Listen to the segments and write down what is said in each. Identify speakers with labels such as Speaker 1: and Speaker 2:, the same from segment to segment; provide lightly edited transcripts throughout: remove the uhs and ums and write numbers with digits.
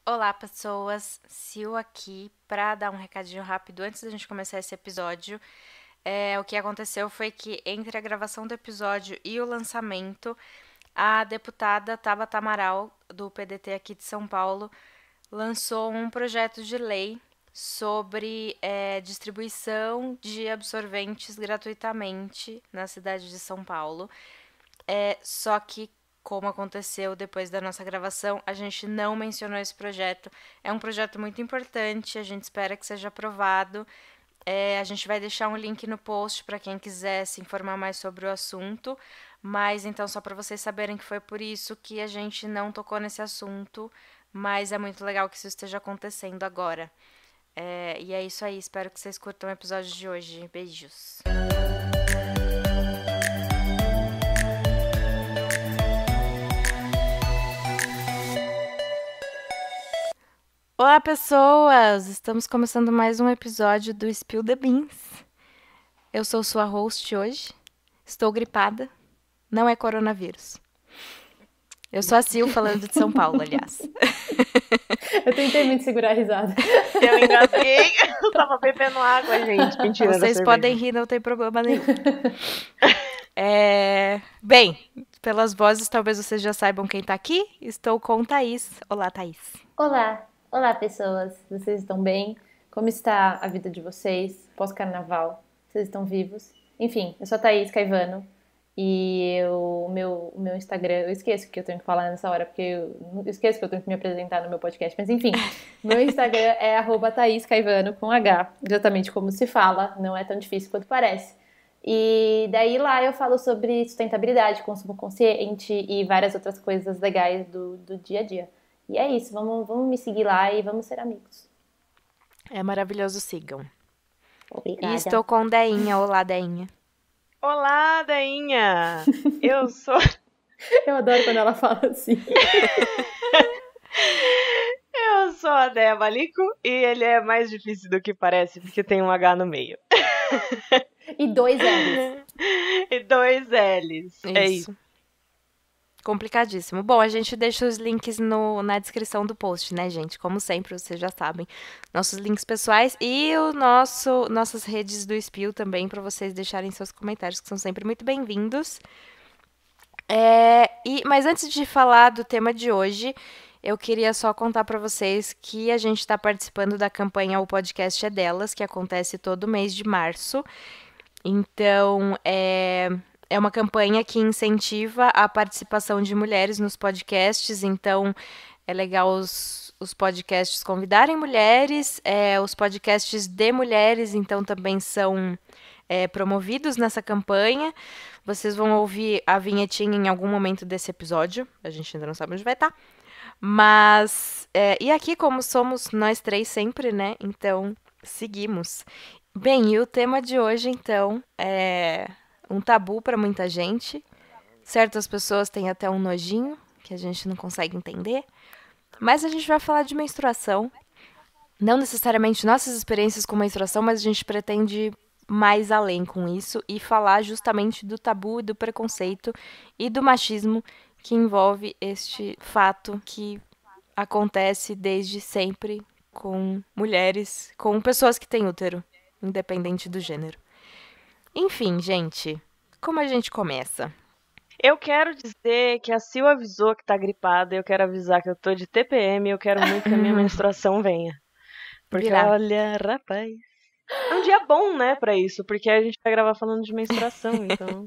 Speaker 1: Olá, pessoas. Sil aqui para dar um recadinho rápido antes da gente começar esse episódio. O que aconteceu foi que entre a gravação do episódio e o lançamento, a deputada Tabata Amaral, do PDT aqui de São Paulo, lançou um projeto de lei sobre distribuição de absorventes gratuitamente na cidade de São Paulo. Só que, como aconteceu depois da nossa gravação, a gente não mencionou esse projeto. É um projeto muito importante, a gente espera que seja aprovado. A gente vai deixar um link no post para quem quiser se informar mais sobre o assunto. Mas então, só para vocês saberem que foi por isso que a gente não tocou nesse assunto. Mas é muito legal que isso esteja acontecendo agora. E é isso aí, espero que vocês curtam o episódio de hoje. Beijos. Olá, pessoas! Estamos começando mais um episódio do Spill the Beans. Eu sou sua host hoje. Estou gripada. Não é coronavírus. Eu sou a Sil, falando de São Paulo, aliás.
Speaker 2: Eu tentei muito segurar a risada.
Speaker 3: Eu engasguei. Eu tava bebendo água, gente. Mentira.
Speaker 1: Vocês podem rir, não tem problema nenhum. Bem, pelas vozes, talvez vocês já saibam quem tá aqui. Estou com Thaís. Olá, Thaís.
Speaker 2: Olá, pessoas. Vocês estão bem? Como está a vida de vocês? Pós-carnaval? Vocês estão vivos? Enfim, eu sou a Thaís Caivano. E o meu Instagram, eu esqueço que eu tenho que falar nessa hora, porque eu esqueço que eu tenho que me apresentar no meu podcast. Mas enfim, meu Instagram é @ThaísCaivano com H, exatamente como se fala, não é tão difícil quanto parece. E daí lá eu falo sobre sustentabilidade, consumo consciente e várias outras coisas legais do dia a dia. E é isso, vamos me seguir lá e vamos ser amigos.
Speaker 1: É maravilhoso, sigam.
Speaker 2: Obrigada.
Speaker 1: E estou com Deinha. Olá, Deinha.
Speaker 3: Olá, Dainha! Eu sou...
Speaker 2: Eu adoro quando ela fala assim.
Speaker 3: Eu sou a Déia Balico e ele é mais difícil do que parece, porque tem um H no meio.
Speaker 2: E 2 L's.
Speaker 3: E 2 L's. É isso.
Speaker 1: Complicadíssimo. Bom, a gente deixa os links na descrição do post, né, gente? Como sempre, vocês já sabem. Nossos links pessoais e nossas redes do Spill também, para vocês deixarem seus comentários, que são sempre muito bem-vindos. Mas antes de falar do tema de hoje, eu queria só contar para vocês que a gente está participando da campanha O Podcast é Delas, que acontece todo mês de março. Então, é uma campanha que incentiva a participação de mulheres nos podcasts, então é legal os podcasts convidarem mulheres, os podcasts de mulheres, então também são promovidos nessa campanha. Vocês vão ouvir a vinhetinha em algum momento desse episódio, a gente ainda não sabe onde vai estar. Mas, e aqui como somos nós três sempre, né, então seguimos. Bem, e o tema de hoje, então, é um tabu para muita gente. Certas pessoas têm até um nojinho, que a gente não consegue entender. Mas a gente vai falar de menstruação. Não necessariamente nossas experiências com menstruação, mas a gente pretende ir mais além com isso e falar justamente do tabu e do preconceito e do machismo que envolve este fato que acontece desde sempre com mulheres, com pessoas que têm útero, independente do gênero. Enfim, gente, como a gente começa?
Speaker 3: Eu quero dizer que a Sil avisou que tá gripada, eu quero avisar que eu tô de TPM e eu quero muito que a minha menstruação venha. Porque, olha, rapaz, é um dia bom, né, pra isso, porque a gente vai gravar falando de menstruação, então...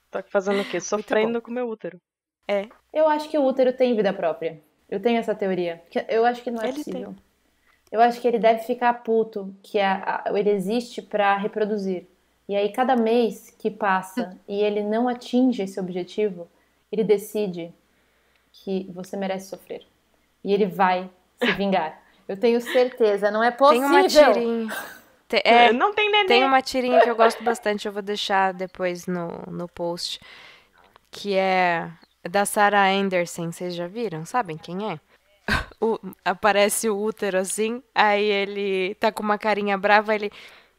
Speaker 3: Tô aqui fazendo o quê? Sofrendo com o meu útero.
Speaker 2: Eu acho que o útero tem vida própria. Eu tenho essa teoria. Eu acho que não é possível. Tem. Eu acho que ele deve ficar puto, que ele existe pra reproduzir. E aí, cada mês que passa e ele não atinge esse objetivo, ele decide que você merece sofrer. E ele vai se vingar. Eu tenho certeza, não é possível.
Speaker 1: Tem uma tirinha.
Speaker 3: Não tem neném.
Speaker 1: Tem uma tirinha que eu gosto bastante, eu vou deixar depois no post, que é da Sarah Anderson. Vocês já viram? Sabem quem é? Aparece o útero assim, aí ele tá com uma carinha brava, ele...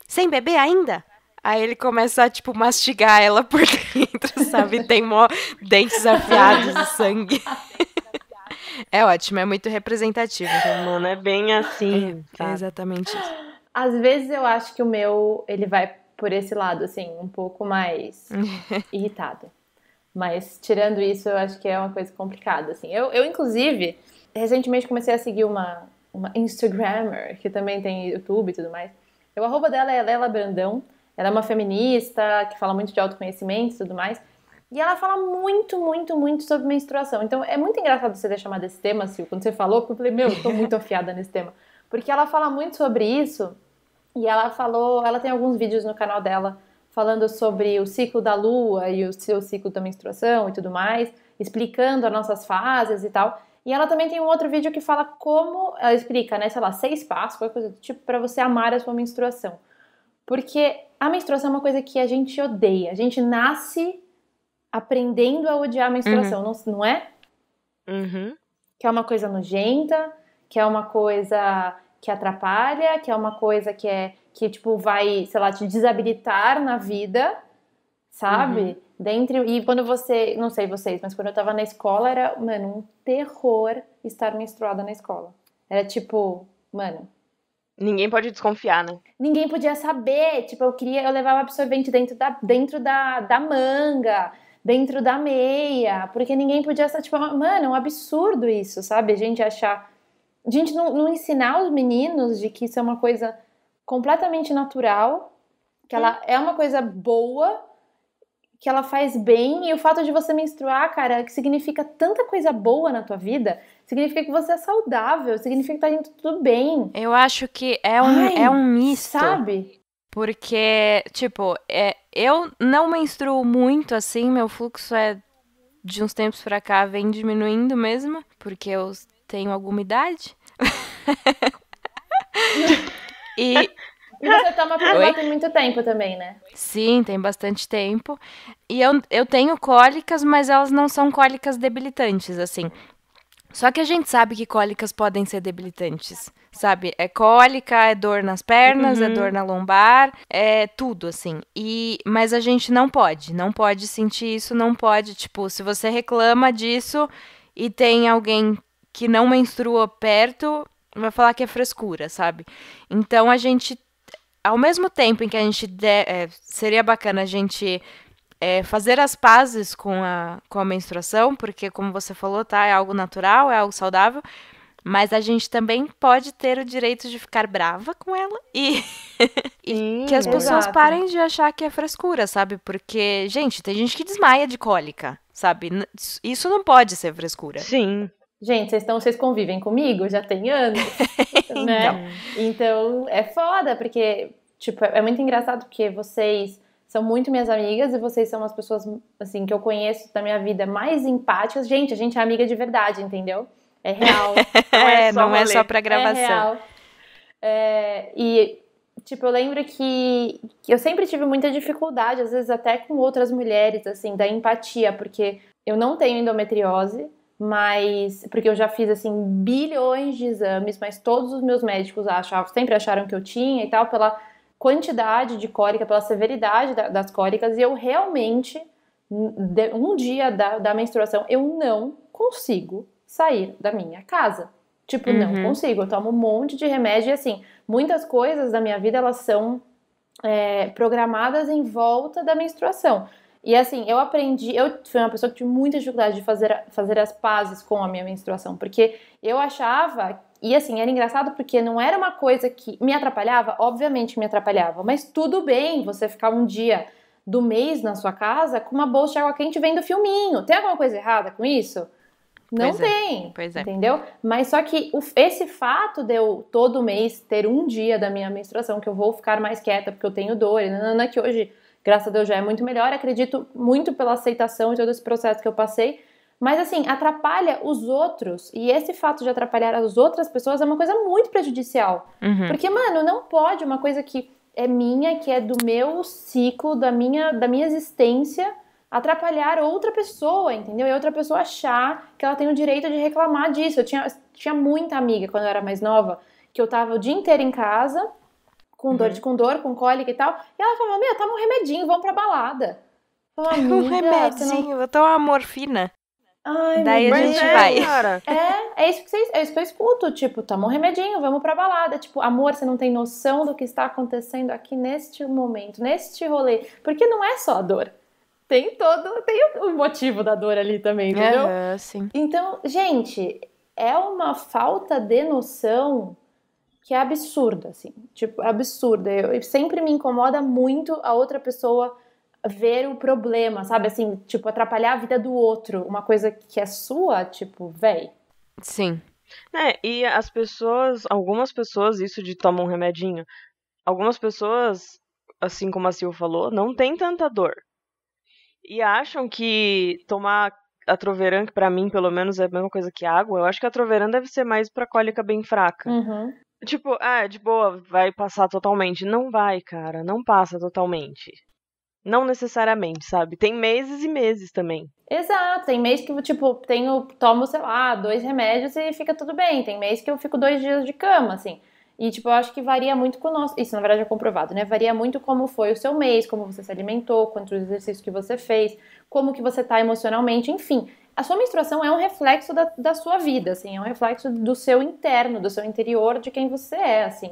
Speaker 1: Sem bebê ainda? Aí ele começa a, tipo, mastigar ela por dentro, sabe? Tem mó dentes afiados e sangue. É ótimo, é muito representativo.
Speaker 3: Mano, é bem assim,
Speaker 1: É
Speaker 3: sabe?
Speaker 1: exatamente isso.
Speaker 2: Às vezes eu acho que o meu, ele vai por esse lado, assim, um pouco mais irritado. Mas, tirando isso, eu acho que é uma coisa complicada, assim. Eu inclusive, recentemente comecei a seguir uma Instagrammer, que também tem YouTube e tudo mais. O arroba dela é Lela Brandão. Ela é uma feminista, que fala muito de autoconhecimento e tudo mais. E ela fala muito, muito, muito sobre menstruação. Então, é muito engraçado você ter chamado esse tema, Sil, quando você falou, porque eu falei, meu, eu tô muito afiada nesse tema. Porque ela fala muito sobre isso, e ela falou, ela tem alguns vídeos no canal dela falando sobre o ciclo da lua e o seu ciclo da menstruação e tudo mais, explicando as nossas fases e tal. E ela também tem um outro vídeo que fala como, ela explica, né, sei lá, 6 passos, qualquer coisa do tipo, pra você amar a sua menstruação. Porque a menstruação é uma coisa que a gente odeia. A gente nasce aprendendo a odiar a menstruação, não é?
Speaker 3: Uhum.
Speaker 2: Que é uma coisa nojenta, que é uma coisa que atrapalha, que é uma coisa que tipo, vai, sei lá, te desabilitar na vida, sabe? E quando você, não sei vocês, mas quando eu tava na escola era, mano, um terror estar menstruada na escola. Era tipo, mano,
Speaker 3: Ninguém pode desconfiar, né?
Speaker 2: ninguém podia saber, tipo, eu levava absorvente dentro da manga, dentro da meia, porque ninguém podia, tipo, mano, é um absurdo isso, sabe? A gente não ensinar os meninos de que isso é uma coisa completamente natural, que ela é uma coisa boa, que ela faz bem, e o fato de você menstruar, cara, que significa tanta coisa boa na tua vida, significa que você é saudável, significa que tá indo tudo bem.
Speaker 1: Eu acho que é
Speaker 2: Ai,
Speaker 1: um misto.
Speaker 2: sabe?
Speaker 1: Porque, tipo, eu não menstruo muito assim, meu fluxo de uns tempos pra cá vem diminuindo mesmo, porque eu tenho alguma idade. E
Speaker 2: E você toma
Speaker 1: Oi?
Speaker 2: pílula tem muito tempo também, né?
Speaker 1: sim, tem bastante tempo. E eu tenho cólicas, mas elas não são cólicas debilitantes, assim. Só que a gente sabe que cólicas podem ser debilitantes, sabe? É cólica, é dor nas pernas, é dor na lombar, é tudo, assim. Mas a gente não pode sentir isso, não pode. Tipo, se você reclama disso e tem alguém que não menstrua perto, vai falar que é frescura, sabe? Então a gente, ao mesmo tempo em que a gente seria bacana a gente fazer as pazes com a menstruação, porque, como você falou, tá, é algo natural, é algo saudável, mas a gente também pode ter o direito de ficar brava com ela e
Speaker 3: Sim,
Speaker 1: que as pessoas
Speaker 2: exato.
Speaker 1: parem de achar que é frescura, sabe? Porque, gente, tem gente que desmaia de cólica, sabe? Isso não pode ser frescura.
Speaker 3: Sim.
Speaker 2: Gente, vocês convivem comigo já tem anos, né? Então é foda, porque, tipo, é muito engraçado porque vocês são muito minhas amigas e vocês são as pessoas, assim, que eu conheço da minha vida mais empáticas. Gente, a gente é amiga de verdade, entendeu? É real.
Speaker 1: Não é só pra
Speaker 2: É
Speaker 1: gravação.
Speaker 2: real. E, tipo, eu lembro que eu sempre tive muita dificuldade, às vezes até com outras mulheres, assim, da empatia, porque eu não tenho endometriose, mas porque eu já fiz, assim, bilhões de exames, mas todos os meus médicos sempre acharam que eu tinha e tal, pela quantidade de cólica, pela severidade das cólicas, e eu realmente, um dia da menstruação, eu não consigo sair da minha casa. Tipo, não consigo. Eu tomo um monte de remédio e, assim, muitas coisas da minha vida, elas são programadas em volta da menstruação. E, assim, eu fui uma pessoa que tive muita dificuldade de fazer as pazes com a minha menstruação, porque eu achava, e, assim, era engraçado porque não era uma coisa que me atrapalhava, obviamente me atrapalhava, mas tudo bem você ficar um dia do mês na sua casa com uma bolsa de água quente vendo filminho. Tem alguma coisa errada com isso? Não tem, entendeu? Mas só que esse fato de eu todo mês ter um dia da minha menstruação que eu vou ficar mais quieta porque eu tenho dor, que hoje, graças a Deus, já é muito melhor, acredito muito pela aceitação de todo esse processo que eu passei, mas assim, atrapalha os outros, e esse fato de atrapalhar as outras pessoas é uma coisa muito prejudicial. Porque, mano, não pode uma coisa que é minha, que é do meu ciclo, da minha existência, atrapalhar outra pessoa, entendeu? E outra pessoa achar que ela tem o direito de reclamar disso. Eu tinha muita amiga quando eu era mais nova, que eu tava o dia inteiro em casa, com dor, com cólica e tal, e ela falava, meu, toma um remedinho, vamos pra balada. Eu falava,
Speaker 1: Um remedinho, vou tomar uma morfina.
Speaker 2: Ai,
Speaker 1: Daí
Speaker 2: meu
Speaker 1: a
Speaker 2: Deus.
Speaker 1: gente vai.
Speaker 3: Cara.
Speaker 2: É isso que eu escuto, tipo, toma um remedinho, vamos pra balada. Tipo, amor, você não tem noção do que está acontecendo aqui neste momento, neste rolê. Porque não é só a dor. Tem o motivo da dor ali também, entendeu?
Speaker 1: Sim.
Speaker 2: Então, gente, é uma falta de noção que é absurda, assim. Tipo, absurda. Eu sempre me incomoda muito a outra pessoa ver o problema, sabe? Assim, tipo, atrapalhar a vida do outro. Uma coisa que é sua, tipo, véi.
Speaker 1: Sim.
Speaker 3: E algumas pessoas, isso de toma um remedinho, algumas pessoas, assim como a Sil falou, não tem tanta dor. E acham que tomar Atroveran, que pra mim, pelo menos, é a mesma coisa que água, eu acho que a Atroveran deve ser mais pra cólica bem fraca.
Speaker 2: Uhum.
Speaker 3: Tipo, de boa, vai passar totalmente. Não vai, cara, não passa totalmente. Não necessariamente, sabe? Tem meses e meses também.
Speaker 2: Exato, tem mês que eu, tipo, tomo, sei lá, 2 remédios e fica tudo bem. Tem mês que eu fico 2 dias de cama, assim. E, tipo, eu acho que varia muito com o nosso. Isso, na verdade, é comprovado, né? Varia muito como foi o seu mês, como você se alimentou, quantos exercícios que você fez, como que você tá emocionalmente, enfim. A sua menstruação é um reflexo da sua vida, assim, é um reflexo do seu interno, do seu interior, de quem você é, assim.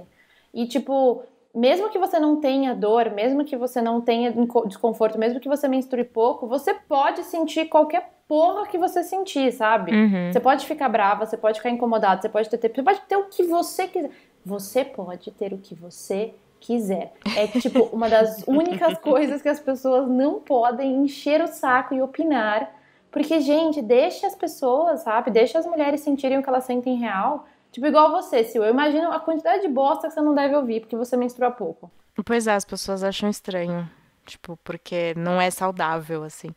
Speaker 2: E, tipo, mesmo que você não tenha dor, mesmo que você não tenha desconforto, mesmo que você menstrue pouco, você pode sentir qualquer porra que você sentir, sabe? Você pode ficar brava, você pode ficar incomodado, você pode ter o que você quiser. Você pode ter o que você quiser. É tipo uma das únicas coisas que as pessoas não podem encher o saco e opinar. Porque, gente, deixa as pessoas, sabe? Deixa as mulheres sentirem o que elas sentem real. Tipo, igual você, Sil. Eu imagino a quantidade de bosta que você não deve ouvir, porque você menstrua pouco.
Speaker 1: Pois é, as pessoas acham estranho. Tipo, porque não é saudável, assim.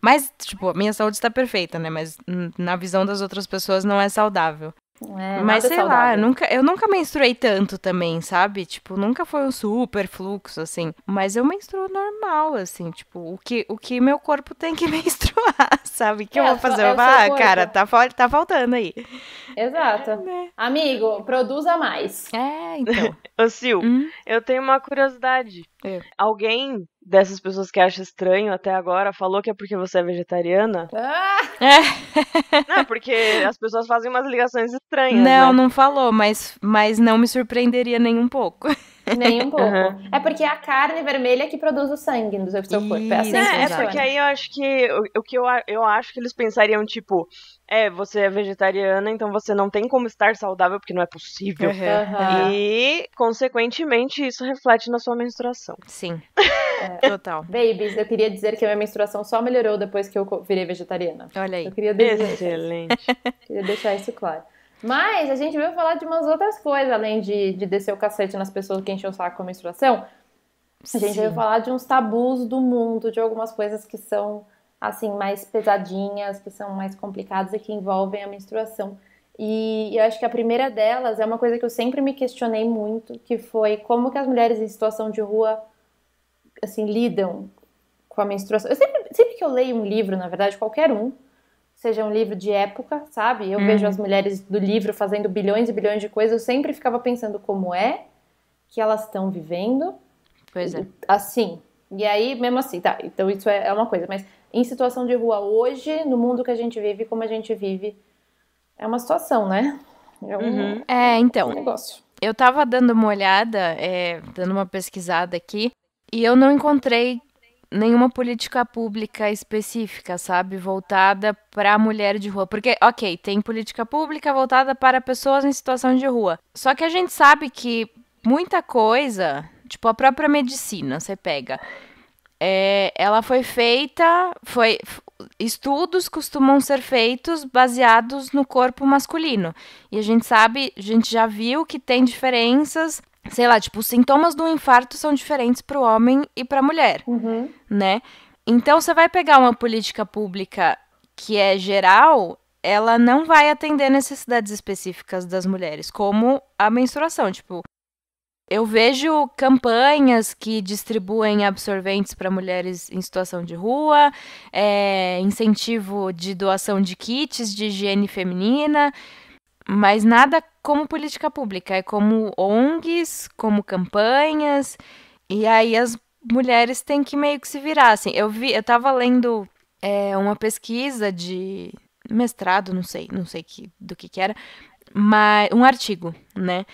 Speaker 1: Mas, tipo, a minha saúde está perfeita, né? Mas na visão das outras pessoas não é saudável.
Speaker 2: É,
Speaker 1: Mas
Speaker 2: nada
Speaker 1: sei lá,
Speaker 2: saudável.
Speaker 1: eu nunca menstruei tanto também, sabe? Tipo, nunca foi um super fluxo, assim. Mas eu menstruo normal, assim. Tipo, o que meu corpo tem que menstruar, sabe? O que eu vou fazer?
Speaker 2: É
Speaker 1: Eu
Speaker 2: o
Speaker 1: vou,
Speaker 2: seu corpo.
Speaker 1: cara, tá faltando aí.
Speaker 2: Exato. Amigo, produza mais.
Speaker 1: Então.
Speaker 3: Ô, Sil, eu tenho uma curiosidade. Alguém dessas pessoas que acha estranho até agora falou que é porque você é vegetariana? Não, porque as pessoas fazem umas ligações estranhas,
Speaker 1: Não,
Speaker 3: né?
Speaker 1: não falou, mas não me surpreenderia nem um pouco.
Speaker 2: Nem um pouco. É porque é a carne vermelha que produz o sangue do seu corpo. É assim que
Speaker 1: Isso,
Speaker 2: funciona.
Speaker 3: Porque aí eu acho que eu acho que eles pensariam, tipo, você é vegetariana, então você não tem como estar saudável, porque não é possível. E, consequentemente, isso reflete na sua menstruação.
Speaker 1: Sim. Total.
Speaker 2: Babies, eu queria dizer que a minha menstruação só melhorou depois que eu virei vegetariana.
Speaker 1: Olha aí.
Speaker 2: Eu queria dizer
Speaker 3: Excelente.
Speaker 2: Queria deixar isso claro. Mas a gente veio falar de umas outras coisas, além de descer o cacete nas pessoas que enchem o saco com a menstruação. A gente veio falar de uns tabus do mundo, de algumas coisas que são, assim, mais pesadinhas, que são mais complicadas e que envolvem a menstruação. E eu acho que a primeira delas é uma coisa que eu sempre me questionei muito, que foi como que as mulheres em situação de rua, assim, lidam com a menstruação. Sempre que eu leio um livro, na verdade, qualquer um, seja um livro de época, sabe? Eu vejo as mulheres do livro fazendo bilhões e bilhões de coisas, eu sempre ficava pensando como é que elas estão vivendo.
Speaker 1: Pois é.
Speaker 2: Assim. E aí, mesmo assim, tá, então isso é uma coisa. Mas em situação de rua hoje, no mundo que a gente vive, como a gente vive, é uma situação, né?
Speaker 1: Então,
Speaker 2: negócio.
Speaker 1: Eu tava dando uma olhada, dando uma pesquisada aqui, e eu não encontrei nenhuma política pública específica, sabe? Voltada para a mulher de rua. Porque, ok, tem política pública voltada para pessoas em situação de rua. Só que a gente sabe que muita coisa, tipo a própria medicina, você pega. Ela foi feita, estudos costumam ser feitos baseados no corpo masculino. E a gente já viu que tem diferenças, sei lá, tipo, os sintomas do infarto são diferentes para o homem e para a mulher, né? Então, você vai pegar uma política pública que é geral, ela não vai atender necessidades específicas das mulheres, como a menstruação, tipo, eu vejo campanhas que distribuem absorventes para mulheres em situação de rua, incentivo de doação de kits de higiene feminina, mas nada como política pública, é como ONGs, como campanhas, e aí as mulheres têm que meio que se virar, assim. Eu tava lendo uma pesquisa mestrado, não sei do que era, mas um artigo, né?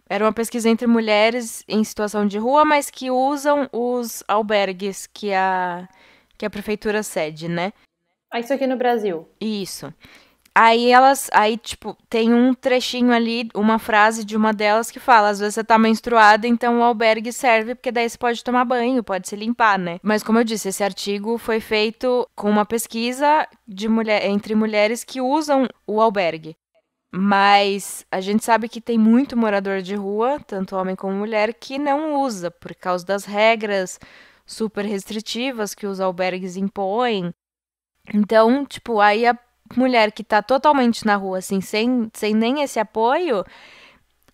Speaker 1: Era uma pesquisa entre mulheres em situação de rua, mas que usam os albergues que a prefeitura cede, né?
Speaker 2: Isso aqui no Brasil.
Speaker 1: Isso. Aí, tipo, tem um trechinho ali, uma frase de uma delas que fala, às vezes você tá menstruada, então o albergue serve, porque daí você pode tomar banho, pode se limpar, né? Mas como eu disse, esse artigo foi feito com uma pesquisa entre mulheres que usam o albergue. Mas a gente sabe que tem muito morador de rua, tanto homem como mulher, que não usa, por causa das regras super restritivas que os albergues impõem. Então, tipo, aí a mulher que tá totalmente na rua, assim, sem nem esse apoio,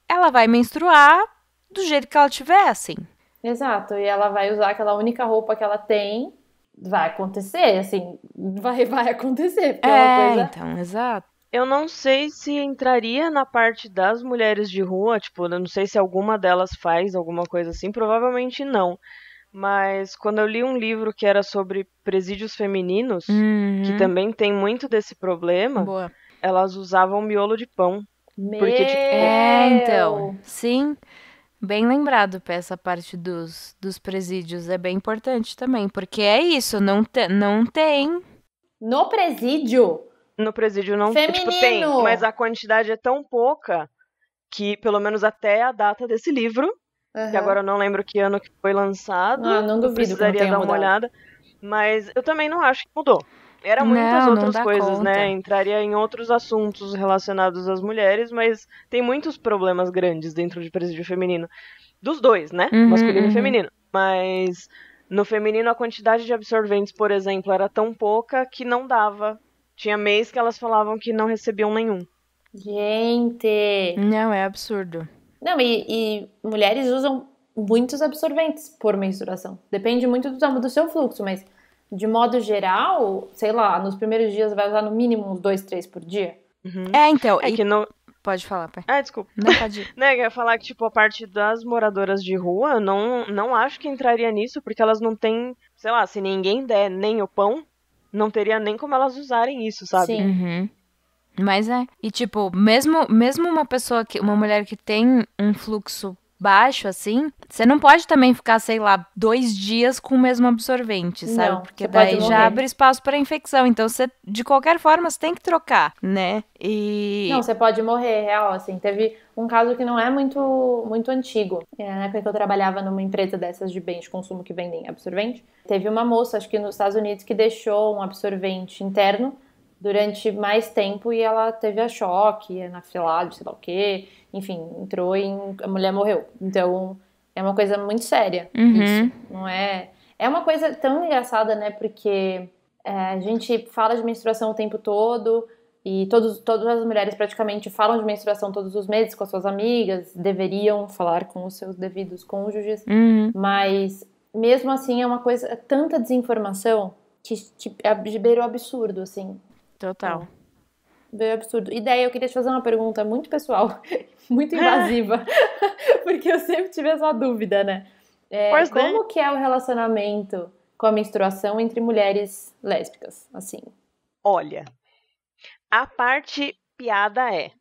Speaker 1: ela vai menstruar do jeito que ela tiver, assim.
Speaker 2: Exato, e ela vai usar aquela única roupa que ela tem. Vai acontecer, assim, vai acontecer, porque é uma coisa...
Speaker 1: então, exato.
Speaker 3: Eu não sei se entraria na parte das mulheres de rua, tipo, eu não sei se alguma delas faz alguma coisa assim, provavelmente não. Mas quando eu li um livro que era sobre presídios femininos, que também tem muito desse problema,
Speaker 1: Boa.
Speaker 3: elas usavam miolo de pão. Porque, tipo,
Speaker 1: então, sim, bem lembrado pra essa parte dos presídios, é bem importante também, porque é isso, não tem.
Speaker 2: No presídio?
Speaker 3: No presídio não
Speaker 2: Feminino.
Speaker 3: Tipo, tem, mas a quantidade é tão pouca que, pelo menos até a data desse livro, que agora eu não lembro que ano que foi lançado,
Speaker 2: não duvido,
Speaker 3: eu precisaria dar uma olhada, mas eu também não acho que mudou. Era muitas outras coisas, né? Entraria em outros assuntos relacionados às mulheres, mas tem muitos problemas grandes dentro de presídio feminino. Dos dois, né? Masculino e feminino. Mas no feminino a quantidade de absorventes, por exemplo, era tão pouca que não dava. Tinha mês que elas falavam que não recebiam nenhum.
Speaker 2: Gente!
Speaker 1: Não, é absurdo.
Speaker 2: Não, e mulheres usam muitos absorventes por menstruação. Depende muito do seu fluxo, mas de modo geral, sei lá, nos primeiros dias vai usar no mínimo uns 2, 3 por dia.
Speaker 1: Então.
Speaker 3: Que no...
Speaker 1: Pode falar, pai.
Speaker 3: Desculpa.
Speaker 1: Não, pode ir.
Speaker 3: Né, eu ia falar que, tipo, a parte das moradoras de rua, não acho que entraria nisso, porque elas não têm, sei lá, se ninguém der nem o pão, não teria nem como elas usarem isso, sabe?
Speaker 2: Sim.
Speaker 1: Mas e tipo, mesmo uma mulher que tem um fluxo baixo, assim, você não pode também ficar, sei lá, 2 dias com o mesmo absorvente, sabe?
Speaker 2: Não,
Speaker 1: porque
Speaker 2: você pode
Speaker 1: daí
Speaker 2: morrer.
Speaker 1: já abre espaço para infecção. Então, de qualquer forma, você tem que trocar, né?
Speaker 2: Não, você pode morrer, real, assim. Teve um caso que não é muito antigo. Na época que eu trabalhava numa empresa dessas de bens de consumo que vendem absorvente, teve uma moça, acho que nos Estados Unidos, que deixou um absorvente interno durante mais tempo e ela teve a choque, anafilático, sei lá o quê. Enfim, entrou e a mulher morreu. Então, é uma coisa muito séria. Isso, não é... É uma coisa tão engraçada, né? Porque a gente fala de menstruação o tempo todo e todas as mulheres praticamente falam de menstruação todos os meses com as suas amigas, deveriam falar com os seus devidos cônjuges, mas mesmo assim é uma coisa, é tanta desinformação que beira o absurdo, assim.
Speaker 1: Total.
Speaker 2: Beira o absurdo. E daí eu queria te fazer uma pergunta muito pessoal, muito invasiva, porque eu sempre tive essa dúvida, né? Como que é o relacionamento com a menstruação entre mulheres lésbicas, assim?
Speaker 3: Olha, a parte piada é...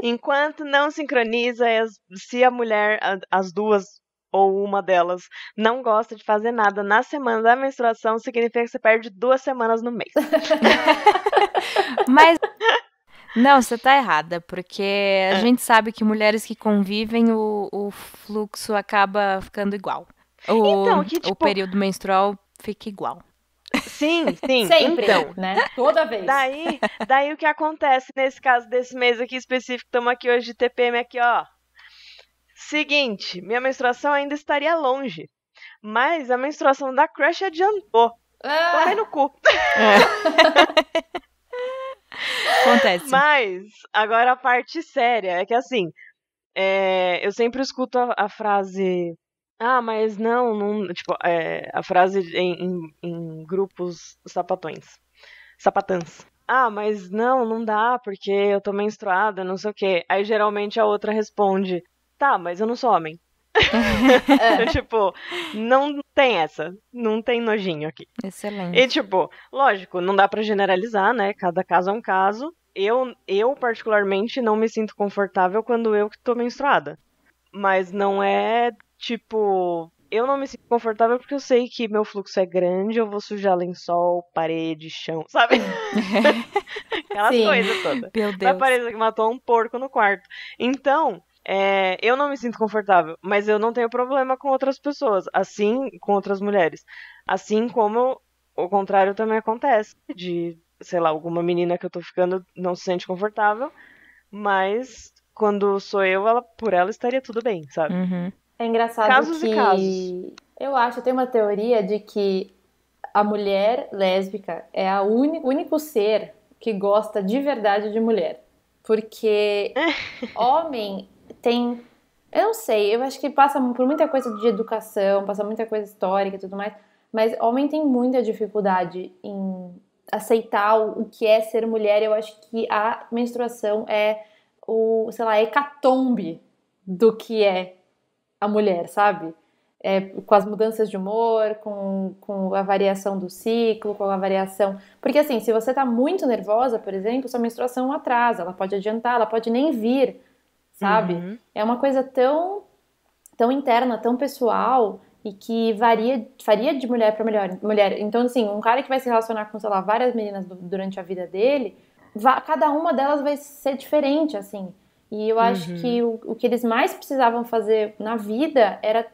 Speaker 3: Enquanto não sincroniza, se a mulher, as duas ou uma delas, não gosta de fazer nada na semana da menstruação, significa que você perde 2 semanas no mês.
Speaker 1: Mas... Não, você tá errada, porque a gente sabe que mulheres que convivem, o fluxo acaba ficando igual. O período menstrual fica igual.
Speaker 3: Sim.
Speaker 2: Sempre,
Speaker 3: então,
Speaker 2: né? Toda vez.
Speaker 3: Daí o que acontece nesse caso desse mês aqui específico, estamos aqui hoje de TPM aqui, ó. Seguinte, minha menstruação ainda estaria longe, mas a menstruação da crush adiantou. Tomei no cu.
Speaker 1: Acontece.
Speaker 3: Mas, agora a parte séria é que assim, eu sempre escuto a frase... mas não tipo, a frase em grupos sapatãs. Mas não dá, porque eu tô menstruada, não sei o quê. Aí geralmente a outra responde, tá, mas eu não sou homem. Tipo, não tem essa. Não tem nojinho aqui.
Speaker 1: Excelente.
Speaker 3: E, tipo, lógico, não dá pra generalizar, né? Cada caso é um caso. Eu particularmente, não me sinto confortável quando eu que tô menstruada. Mas não é, tipo... Eu não me sinto confortável porque eu sei que meu fluxo é grande, eu vou sujar lençol, parede, chão, sabe? Aquelas
Speaker 2: Sim.
Speaker 3: coisas todas.
Speaker 1: Meu
Speaker 3: Vai
Speaker 1: Deus.
Speaker 3: parecer que matou um porco no quarto. Então, eu não me sinto confortável, mas eu não tenho problema com outras pessoas, assim, com outras mulheres. Assim como o contrário também acontece, de, sei lá, alguma menina que eu tô ficando não se sente confortável, mas quando sou eu, por ela estaria tudo bem, sabe?
Speaker 1: Uhum.
Speaker 2: É engraçado
Speaker 3: Casos e casos.
Speaker 2: que eu tenho uma teoria de que a mulher lésbica é o único ser que gosta de verdade de mulher. Porque homem tem. Eu não sei, eu acho que passa por muita coisa de educação, passa muita coisa histórica e tudo mais, mas homem tem muita dificuldade em aceitar o que é ser mulher. Eu acho que a menstruação é sei lá, a hecatombe do que é a mulher, sabe? Com as mudanças de humor, com a variação do ciclo, com a variação. Porque assim, se você tá muito nervosa, por exemplo, sua menstruação atrasa, ela pode adiantar, ela pode nem vir, sabe?
Speaker 3: Uhum.
Speaker 2: É uma coisa tão interna, tão pessoal e que varia de mulher para mulher. Então, assim, um cara que vai se relacionar com, sei lá, várias meninas durante a vida dele, cada uma delas vai ser diferente, assim. E eu acho que o que eles mais precisavam fazer na vida era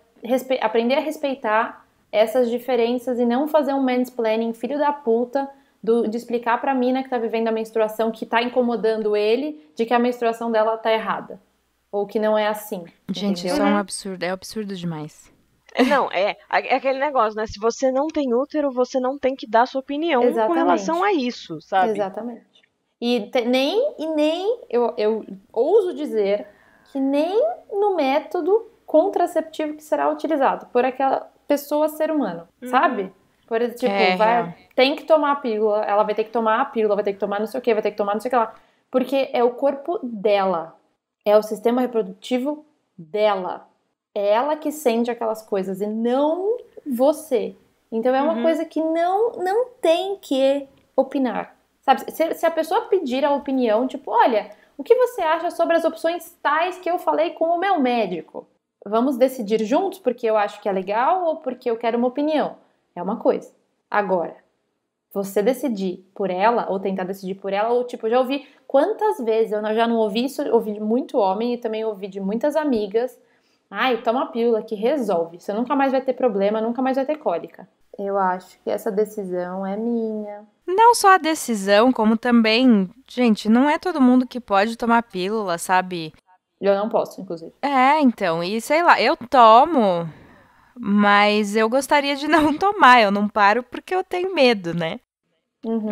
Speaker 2: aprender a respeitar essas diferenças e não fazer um mansplaining filho da puta de explicar pra mina que tá vivendo a menstruação, que tá incomodando ele, de que a menstruação dela tá errada. Ou que não é assim.
Speaker 1: Gente,
Speaker 2: entendeu?
Speaker 1: isso é um absurdo. É absurdo demais.
Speaker 3: Não, é aquele negócio, né? Se você não tem útero, você não tem que dar sua opinião com relação a isso, sabe?
Speaker 2: Exatamente. E nem eu ouso dizer que nem no método contraceptivo que será utilizado por aquela pessoa ser humano, sabe? Por exemplo,
Speaker 1: real.
Speaker 2: tem que tomar a pílula, ela vai ter que tomar a pílula, vai ter que tomar não sei o que, vai ter que tomar não sei o que lá. Porque é o corpo dela, é o sistema reprodutivo dela. É ela que sente aquelas coisas e não você. Então é uma coisa que não tem que opinar. Sabe, se a pessoa pedir a opinião, tipo, olha, o que você acha sobre as opções tais que eu falei com o meu médico? Vamos decidir juntos porque eu acho que é legal ou porque eu quero uma opinião? É uma coisa. Agora, você decidir por ela ou tentar decidir por ela, ou tipo, eu já ouvi quantas vezes, eu já não ouvi isso, ouvi de muito homem e também ouvi de muitas amigas. Ai, toma a pílula que resolve. Você nunca mais vai ter problema, nunca mais vai ter cólica. Eu acho que essa decisão é minha.
Speaker 1: Não só a decisão, como também, gente, não é todo mundo que pode tomar pílula, sabe?
Speaker 2: Eu não posso, inclusive.
Speaker 1: Então, e sei lá, eu tomo, mas eu gostaria de não tomar, eu não paro porque eu tenho medo, né?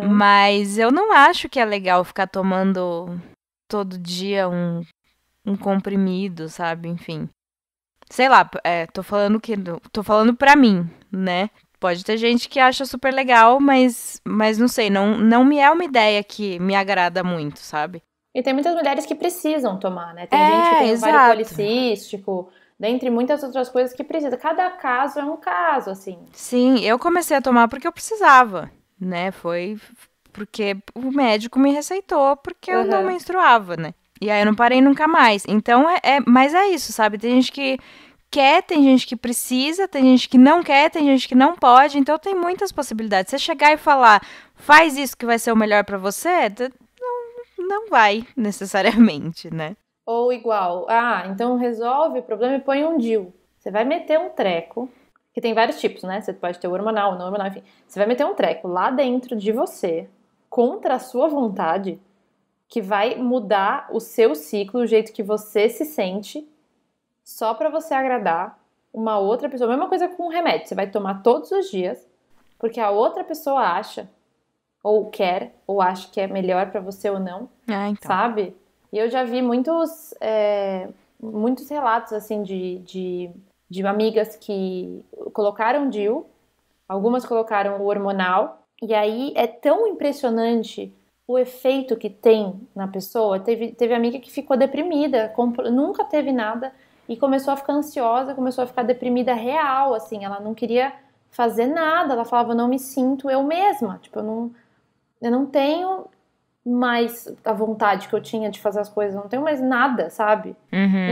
Speaker 1: Mas eu não acho que é legal ficar tomando todo dia um comprimido, sabe? Enfim. Sei lá, tô falando pra mim, né? Pode ter gente que acha super legal, mas não sei, não me é uma ideia que me agrada muito, sabe?
Speaker 2: E tem muitas mulheres que precisam tomar, né? Tem gente que tem ovário policístico, dentre muitas outras coisas que precisa. Cada caso é um caso, assim.
Speaker 1: Sim, eu comecei a tomar porque eu precisava, né? Foi porque o médico me receitou porque eu não menstruava, né? E aí eu não parei nunca mais. Então, mas é isso, sabe? Tem gente que quer, tem gente que precisa, tem gente que não quer, tem gente que não pode. Então, tem muitas possibilidades. Você chegar e falar, faz isso que vai ser o melhor pra você, não vai necessariamente, né?
Speaker 2: Ou igual, então resolve o problema e põe um DIU. Você vai meter um treco, que tem vários tipos, né? Você pode ter o hormonal, o não hormonal, enfim. Você vai meter um treco lá dentro de você, contra a sua vontade, que vai mudar o seu ciclo, o jeito que você se sente, só pra você agradar uma outra pessoa. Mesma coisa com o remédio. Você vai tomar todos os dias, porque a outra pessoa acha, ou quer, ou acha que é melhor pra você ou não,
Speaker 1: então.
Speaker 2: sabe? E eu já vi muitos relatos, assim, de amigas que colocaram DIU, algumas colocaram o hormonal, e aí é tão impressionante o efeito que tem na pessoa. Teve amiga que ficou deprimida, nunca teve nada, e começou a ficar ansiosa, começou a ficar deprimida real, assim, ela não queria fazer nada, ela falava, eu não me sinto eu mesma, tipo, eu não tenho mais a vontade que eu tinha de fazer as coisas, eu não tenho mais nada, sabe?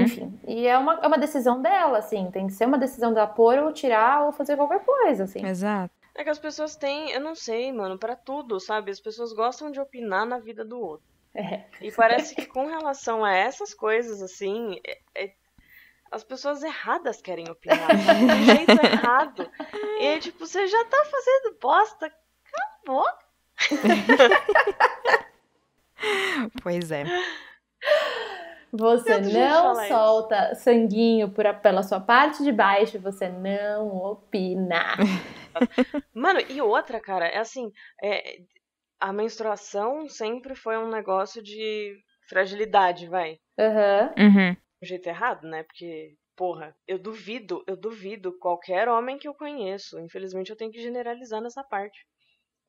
Speaker 2: Enfim, e é uma decisão dela, assim, tem que ser uma decisão dela pôr ou tirar ou fazer qualquer coisa, assim.
Speaker 1: Exato.
Speaker 3: É que as pessoas têm, eu não sei, mano, pra tudo, sabe? As pessoas gostam de opinar na vida do outro. E parece que com relação a essas coisas, assim, as pessoas erradas querem opinar, sabe? De jeito errado. E aí, tipo, você já tá fazendo bosta, acabou.
Speaker 1: Pois é.
Speaker 2: Você
Speaker 3: Eu devia
Speaker 2: não
Speaker 3: falar
Speaker 2: solta sanguinho pela sua parte de baixo, você não opina.
Speaker 3: Mano, e outra, cara, é assim, a menstruação sempre foi um negócio de fragilidade, vai.
Speaker 2: Aham.
Speaker 3: Do jeito errado, né? Porque, porra, eu duvido qualquer homem que eu conheço. Infelizmente eu tenho que generalizar nessa parte.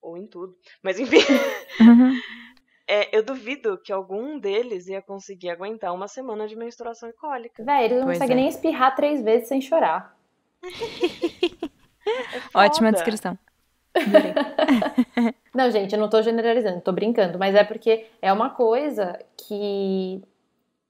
Speaker 3: Ou em tudo. Mas enfim. Eu duvido que algum deles ia conseguir aguentar uma semana de menstruação e cólica.
Speaker 2: Véi, eles não
Speaker 1: Pois
Speaker 2: conseguem
Speaker 1: é.
Speaker 2: nem espirrar 3 vezes sem chorar.
Speaker 3: É foda.
Speaker 1: Ótima descrição.
Speaker 2: Não, gente, eu não tô generalizando, tô brincando, mas é porque é uma coisa que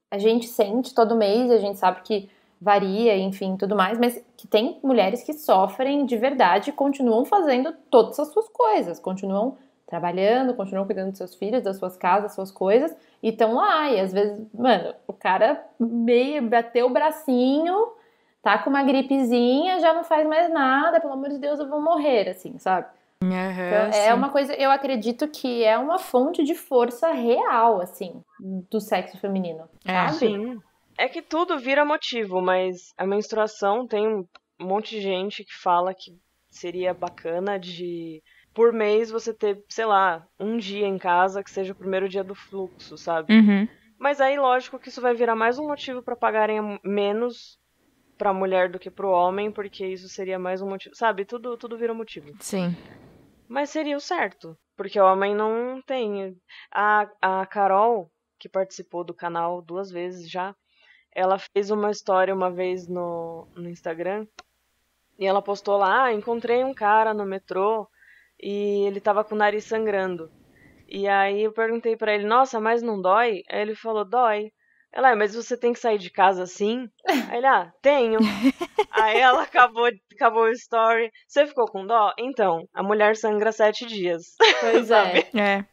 Speaker 2: a gente sente todo mês, e a gente sabe que varia, enfim, tudo mais, mas que tem mulheres que sofrem de verdade e continuam fazendo todas as suas coisas, continuam trabalhando, continuam cuidando dos seus filhos, das suas casas, das suas coisas, e estão lá, e às vezes, mano, o cara meio bateu o bracinho, tá com uma gripezinha, já não faz mais nada, pelo amor de Deus, eu vou morrer, assim, sabe? Então, é uma coisa, eu acredito que é uma fonte de força real, assim, do sexo feminino, sabe?
Speaker 3: Sim. É que tudo vira motivo, mas a menstruação tem um monte de gente que fala que seria bacana de, por mês, você ter, sei lá, um dia em casa que seja o primeiro dia do fluxo, sabe? Mas aí, lógico que isso vai virar mais um motivo pra pagarem menos pra mulher do que pro homem, porque isso seria mais um motivo, sabe? Tudo vira motivo.
Speaker 1: Sim.
Speaker 3: Mas seria o certo, porque o homem não tem. A Carol, que participou do canal 2 vezes já, ela fez uma história uma vez no Instagram, e ela postou lá, encontrei um cara no metrô, e ele tava com o nariz sangrando. E aí eu perguntei pra ele, nossa, mas não dói? Aí ele falou, dói. Ela, mas você tem que sair de casa assim? Aí ele, tenho. Aí ela acabou o story. Você ficou com dó? Então, a mulher sangra 7 dias.
Speaker 2: Pois
Speaker 3: sabe?
Speaker 1: É.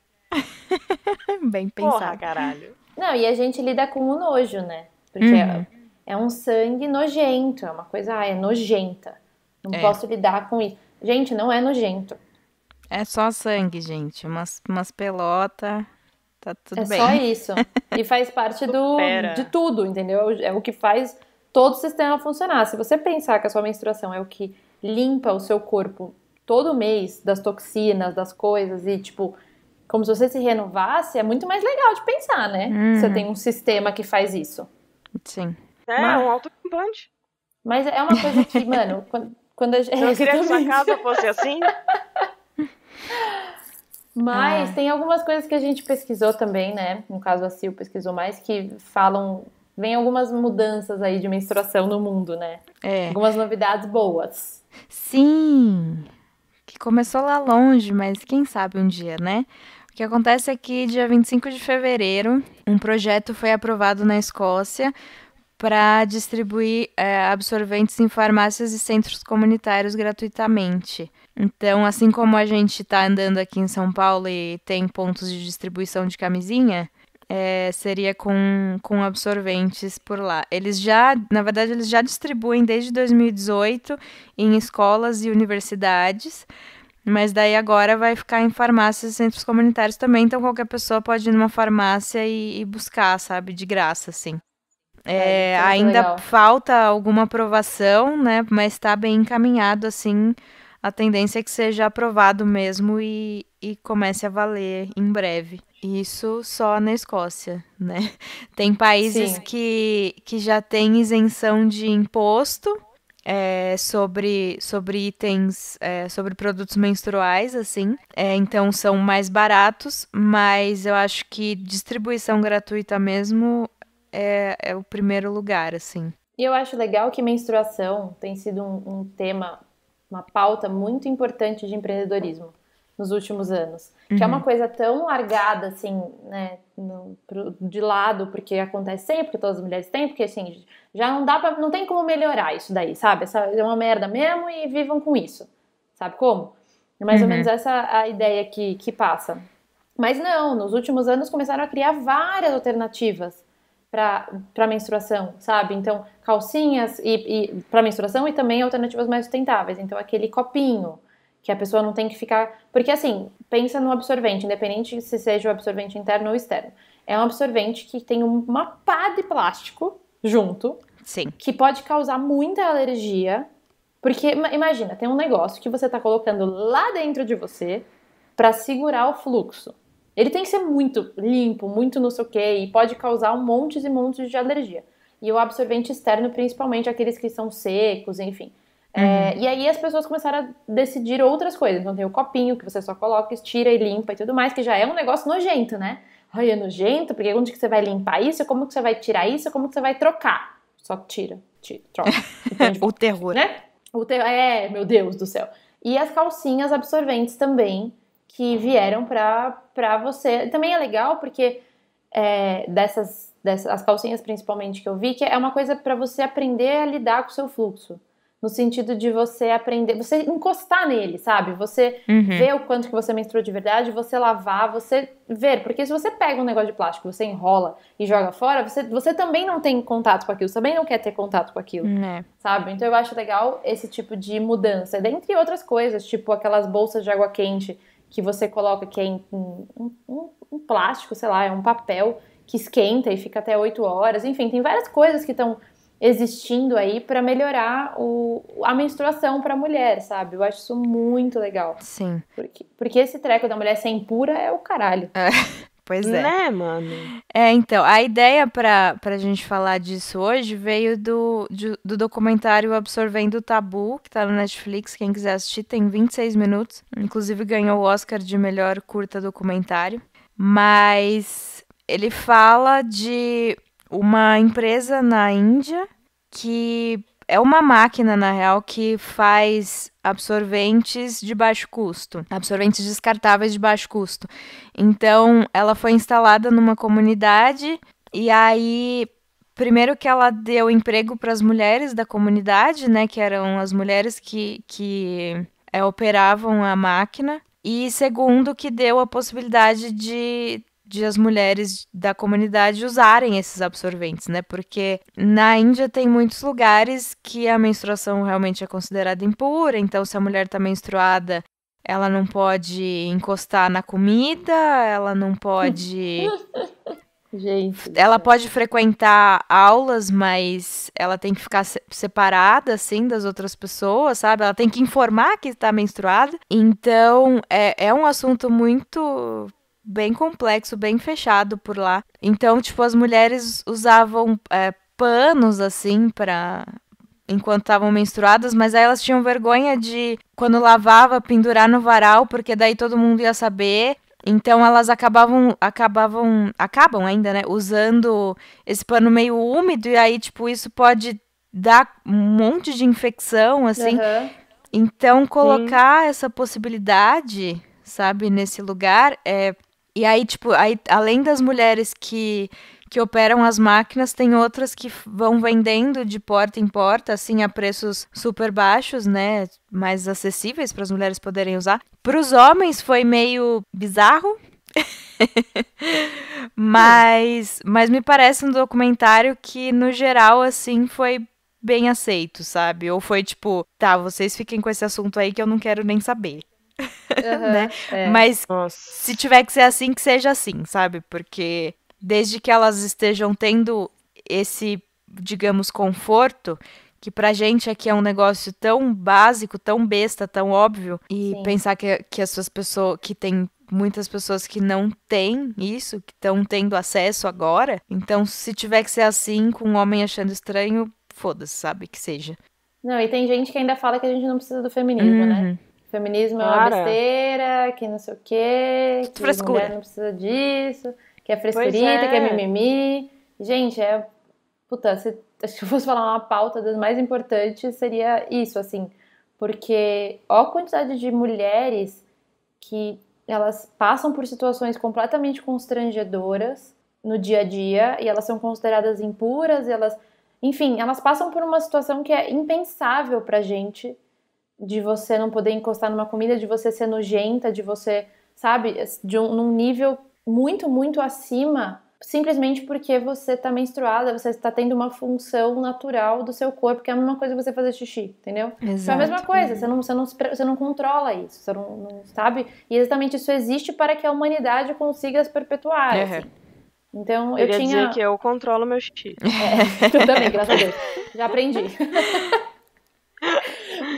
Speaker 1: Bem pensado.
Speaker 3: Porra, caralho.
Speaker 2: Não, e a gente lida com o nojo, né? Porque é um sangue nojento, é uma coisa, é nojenta. Não posso lidar com isso. Gente, não é nojento.
Speaker 1: É só sangue, gente. Umas pelotas. Tá tudo bem.
Speaker 2: É só isso. E faz parte de tudo, entendeu? É o que faz todo o sistema funcionar. Se você pensar que a sua menstruação é o que limpa o seu corpo todo mês das toxinas, das coisas e, tipo, como se você se renovasse, é muito mais legal de pensar, né? Você tem um sistema que faz isso.
Speaker 1: Sim.
Speaker 3: Um autoimplante.
Speaker 2: Mas é uma coisa que, mano, quando a gente...
Speaker 3: Eu queria que sua casa fosse assim.
Speaker 2: Mas tem algumas coisas que a gente pesquisou também, né? No caso, a Sil pesquisou mais, que falam... Vem algumas mudanças aí de menstruação no mundo, né? Algumas novidades boas.
Speaker 1: Sim! Que começou lá longe, mas quem sabe um dia, né? O que acontece é que, dia 25 de fevereiro, um projeto foi aprovado na Escócia para distribuir absorventes em farmácias e centros comunitários gratuitamente. Então, assim como a gente está andando aqui em São Paulo e tem pontos de distribuição de camisinha, seria com absorventes por lá. Na verdade, eles já distribuem desde 2018 em escolas e universidades, mas daí agora vai ficar em farmácias e centros comunitários também, então qualquer pessoa pode ir numa farmácia e buscar, sabe, de graça, assim. Ainda
Speaker 2: legal.
Speaker 1: falta alguma aprovação, né, mas está bem encaminhado, assim, a tendência é que seja aprovado mesmo e comece a valer em breve. Isso só na Escócia, né? Tem países que já têm isenção de imposto sobre itens, sobre produtos menstruais, assim. Então, são mais baratos, mas eu acho que distribuição gratuita mesmo é o primeiro lugar, assim.
Speaker 2: E eu acho legal que menstruação tem sido um tema, uma pauta muito importante de empreendedorismo nos últimos anos. Que é uma coisa tão largada, assim, né, de lado, porque acontece sempre, porque todas as mulheres têm, porque, assim, já não tem como melhorar isso daí, sabe? Essa é uma merda mesmo e vivam com isso. Sabe como? É mais ou menos essa a ideia que passa. Mas não, nos últimos anos começaram a criar várias alternativas para menstruação, sabe? Então, calcinhas e para menstruação e também alternativas mais sustentáveis. Então, aquele copinho, que a pessoa não tem que ficar... Porque, assim, pensa no absorvente, independente se seja o absorvente interno ou externo. É um absorvente que tem uma pá de plástico junto,
Speaker 1: Sim.
Speaker 2: que pode causar muita alergia. Porque, imagina, tem um negócio que você tá colocando lá dentro de você para segurar o fluxo. Ele tem que ser muito limpo, muito não sei o quê, e pode causar montes e montes de alergia. E o absorvente externo, principalmente aqueles que são secos, enfim. E aí as pessoas começaram a decidir outras coisas. Então tem o copinho, que você só coloca, estira e limpa e tudo mais, que já é um negócio nojento, né? Ai, é nojento, porque onde que você vai limpar isso? Como que você vai tirar isso? Como que você vai trocar? Só tira, troca.
Speaker 1: O terror.
Speaker 2: Né? Meu Deus do céu. E as calcinhas absorventes também, que vieram pra você. Também é legal porque as calcinhas principalmente que eu vi, que é uma coisa pra você aprender a lidar com o seu fluxo. No sentido de você aprender, você encostar nele, sabe? Você ver o quanto que você menstruou de verdade, você lavar, você ver. Porque se você pega um negócio de plástico, você enrola e joga fora, você também não tem contato com aquilo, você também não quer ter contato com aquilo, sabe? Então eu acho legal esse tipo de mudança. Dentre outras coisas, tipo aquelas bolsas de água quente que você coloca, que é um plástico, sei lá, é um papel que esquenta e fica até 8 horas. Enfim, tem várias coisas que estão existindo aí para melhorar a menstruação para a mulher, sabe? Eu acho isso muito legal.
Speaker 1: Sim.
Speaker 2: Porque esse treco da mulher ser impura é o caralho.
Speaker 1: Pois é.
Speaker 3: Né, mano?
Speaker 1: Então, a ideia pra gente falar disso hoje veio do documentário Absorvendo o Tabu, que tá no Netflix, quem quiser assistir, tem 26 minutos. Inclusive ganhou o Oscar de melhor curta documentário. Mas ele fala de uma empresa na Índia que é uma máquina, na real, que faz absorventes de baixo custo, absorventes descartáveis de baixo custo. Então, ela foi instalada numa comunidade e aí, primeiro que ela deu emprego para as mulheres da comunidade, né, que eram as mulheres que operavam a máquina, e segundo que deu a possibilidade de as mulheres da comunidade usarem esses absorventes, né? Porque na Índia tem muitos lugares que a menstruação realmente é considerada impura, então se a mulher está menstruada, ela não pode encostar na comida, ela não pode...
Speaker 2: Gente.
Speaker 1: Ela pode frequentar aulas, mas ela tem que ficar separada, assim, das outras pessoas, sabe? Ela tem que informar que está menstruada. Então, é um assunto muito... bem complexo, bem fechado por lá. Então, tipo, as mulheres usavam panos, assim, enquanto estavam menstruadas, mas aí elas tinham vergonha de, quando lavava, pendurar no varal, porque daí todo mundo ia saber. Então, elas acabam ainda, né, usando esse pano meio úmido, e aí, tipo, isso pode dar um monte de infecção, assim. Então, colocar essa possibilidade, sabe, nesse lugar, e aí, tipo, além das mulheres que operam as máquinas, tem outras que vão vendendo de porta em porta, assim, a preços super baixos, né? Mais acessíveis para as mulheres poderem usar. Para os homens foi meio bizarro. mas me parece um documentário que, no geral, assim, foi bem aceito, sabe? Ou foi tipo, tá, vocês fiquem com esse assunto aí que eu não quero nem saber. Né? Mas se tiver que ser assim, que seja assim, sabe? Porque desde que elas estejam tendo esse, digamos, conforto, que pra gente aqui é um negócio tão básico, tão besta, tão óbvio, e pensar que essas pessoas, que tem muitas pessoas que não têm isso, que estão tendo acesso agora, então se tiver que ser assim, com um homem achando estranho, foda-se, sabe? Que seja.
Speaker 2: Não, e tem gente que ainda fala que a gente não precisa do feminismo, né? Feminismo é uma besteira, que não sei o quê, que
Speaker 1: frescura.
Speaker 2: Mulher não precisa disso, que é frescurita, que é mimimi. Gente, puta, se eu fosse falar uma pauta das mais importantes, seria isso, assim. Porque ó a quantidade de mulheres que elas passam por situações completamente constrangedoras no dia a dia e elas são consideradas impuras, enfim, elas passam por uma situação que é impensável pra gente, de você não poder encostar numa comida, de você ser nojenta, de você, sabe, num nível muito, muito acima, simplesmente porque você tá menstruada, você está tendo uma função natural do seu corpo, que é a mesma coisa que você fazer xixi, entendeu?
Speaker 1: Exato.
Speaker 2: É a mesma coisa, você não controla isso, você não sabe? E exatamente isso existe para que a humanidade consiga se perpetuar, assim. Então, eu
Speaker 3: Queria
Speaker 2: tinha...
Speaker 3: dizer que eu controlo meu xixi.
Speaker 2: eu também, graças a Deus. Já aprendi.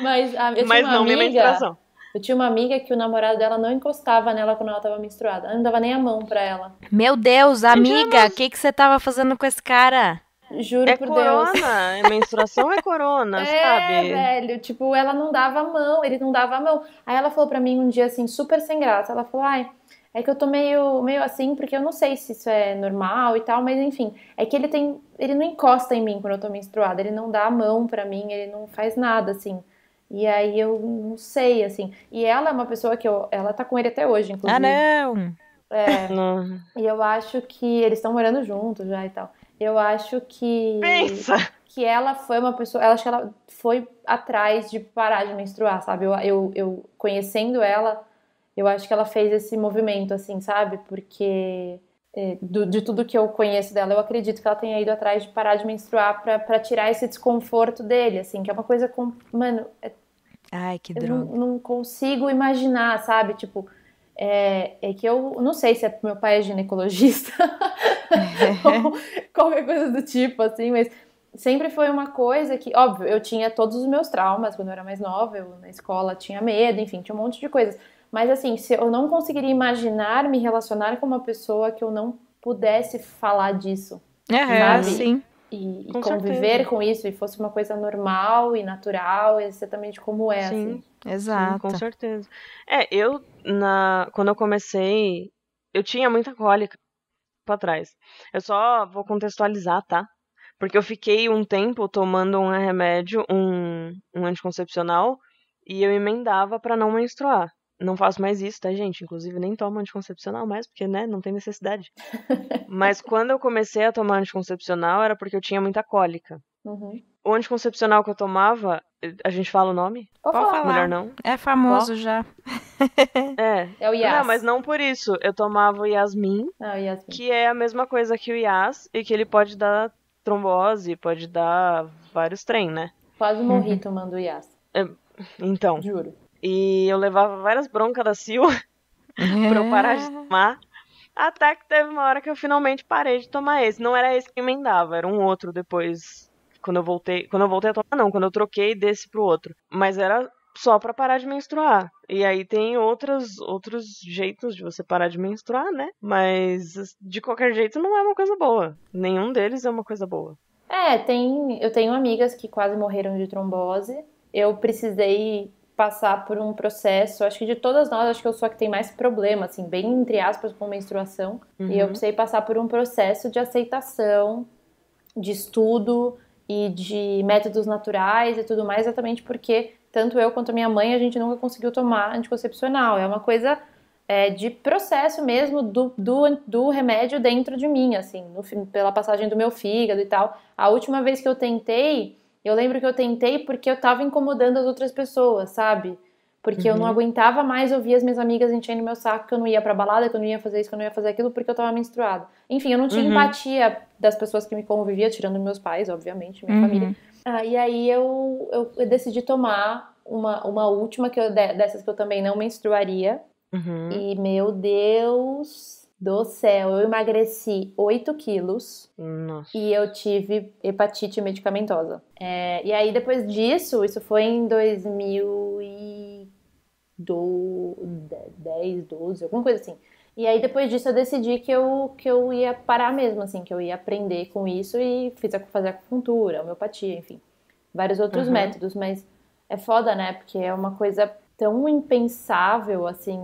Speaker 2: Mas eu tinha uma
Speaker 3: não minha
Speaker 2: amiga...
Speaker 3: menstruação.
Speaker 2: Eu tinha uma amiga que o namorado dela não encostava nela quando ela tava menstruada. Ela não dava nem a mão pra ela.
Speaker 1: Meu Deus, amiga, o que você tava fazendo com esse cara?
Speaker 2: Juro por
Speaker 3: corona,
Speaker 2: Deus.
Speaker 3: menstruação é corona,
Speaker 2: É,
Speaker 3: sabe?
Speaker 2: velho, tipo, ela não dava a mão, ele não dava a mão. Aí ela falou pra mim um dia assim, super sem graça. Ela falou, ai, é que eu tô meio assim, porque eu não sei se isso é normal e tal, mas enfim, é que ele não encosta em mim quando eu tô menstruada, ele não dá a mão pra mim, ele não faz nada, assim. E aí eu não sei, assim. E ela é uma pessoa ela tá com ele até hoje, inclusive.
Speaker 1: Ah, não!
Speaker 3: Não.
Speaker 2: E eu acho que eles estão morando juntos já e tal. Eu acho que
Speaker 3: Pensa!
Speaker 2: que ela foi uma pessoa, eu acho que ela foi atrás de parar de menstruar, sabe? Eu conhecendo ela, eu acho que ela fez esse movimento, assim, sabe? Porque de tudo que eu conheço dela, eu acredito que ela tenha ido atrás de parar de menstruar pra tirar esse desconforto dele, assim, que é uma coisa mano,
Speaker 1: Ai, que
Speaker 2: eu
Speaker 1: droga.
Speaker 2: não consigo imaginar, sabe? Tipo, é que eu não sei se meu pai é ginecologista ou qualquer coisa do tipo, assim, mas sempre foi uma coisa que, óbvio, eu tinha todos os meus traumas quando eu era mais nova, eu na escola tinha medo, enfim, tinha um monte de coisas. Mas assim, se eu não conseguiria imaginar me relacionar com uma pessoa que eu não pudesse falar disso, sabe?
Speaker 1: Sim.
Speaker 2: E
Speaker 3: Com
Speaker 2: conviver
Speaker 3: certeza.
Speaker 2: com isso e fosse uma coisa normal e natural, exatamente como é,
Speaker 3: Sim,
Speaker 2: assim.
Speaker 1: Exato.
Speaker 3: sim, com certeza. Quando eu comecei, eu tinha muita cólica pra trás. Eu só vou contextualizar, tá? Porque eu fiquei um tempo tomando um remédio, um anticoncepcional, e eu emendava pra não menstruar. Não faço mais isso, tá, gente? Inclusive, nem tomo anticoncepcional mais, porque, né, não tem necessidade. Mas quando eu comecei a tomar anticoncepcional, era porque eu tinha muita cólica.
Speaker 2: Uhum.
Speaker 3: O anticoncepcional que eu tomava, a gente fala o nome?
Speaker 2: Pode
Speaker 1: Pode
Speaker 2: falar.
Speaker 1: falar.
Speaker 3: Melhor não.
Speaker 1: É famoso já.
Speaker 2: É o
Speaker 3: Não,
Speaker 2: Yas.
Speaker 3: mas não por isso. Eu tomava o Yasmin,
Speaker 2: Ah, o Yasmin.
Speaker 3: que é a mesma coisa que o Yas, e que ele pode dar trombose, pode dar vários trem, né?
Speaker 2: Quase morri tomando o Yas.
Speaker 3: Então.
Speaker 2: Juro.
Speaker 3: E eu levava várias broncas da Sil pra eu parar de tomar. Até que teve uma hora que eu finalmente parei de tomar esse. Não era esse que emendava, era um outro depois. Quando eu voltei a tomar, não. Quando eu troquei desse pro outro. Mas era só pra parar de menstruar. E aí tem outros jeitos de você parar de menstruar, né? Mas de qualquer jeito não é uma coisa boa. Nenhum deles é uma coisa boa.
Speaker 2: Eu tenho amigas que quase morreram de trombose. Eu precisei passar por um processo, acho que de todas nós, acho que eu sou a que tem mais problema, assim, bem entre aspas, com menstruação. E eu precisei passar por um processo de aceitação, de estudo e de métodos naturais e tudo mais, exatamente porque tanto eu quanto a minha mãe, a gente nunca conseguiu tomar anticoncepcional. É uma coisa de processo mesmo do remédio dentro de mim, assim, pela passagem do meu fígado e tal. A última vez que eu tentei, eu lembro que eu tentei porque eu tava incomodando as outras pessoas, sabe? Porque eu não aguentava mais ouvir as minhas amigas enchendo meu saco que eu não ia pra balada, que eu não ia fazer isso, que eu não ia fazer aquilo, porque eu tava menstruada. Enfim, eu não tinha empatia das pessoas que me conviviam, tirando meus pais, obviamente, minha família. E aí eu decidi tomar uma última dessas que eu também não menstruaria. E, meu Deus do céu, eu emagreci 8 quilos.
Speaker 3: Nossa.
Speaker 2: E eu tive hepatite medicamentosa. E aí, depois disso, isso foi em 2010, 12, alguma coisa assim. E aí, depois disso, eu decidi que eu ia parar mesmo, assim, que eu ia aprender com isso e fazer acupuntura, homeopatia, enfim. Vários outros métodos, mas é foda, né? Porque é uma coisa tão impensável, assim.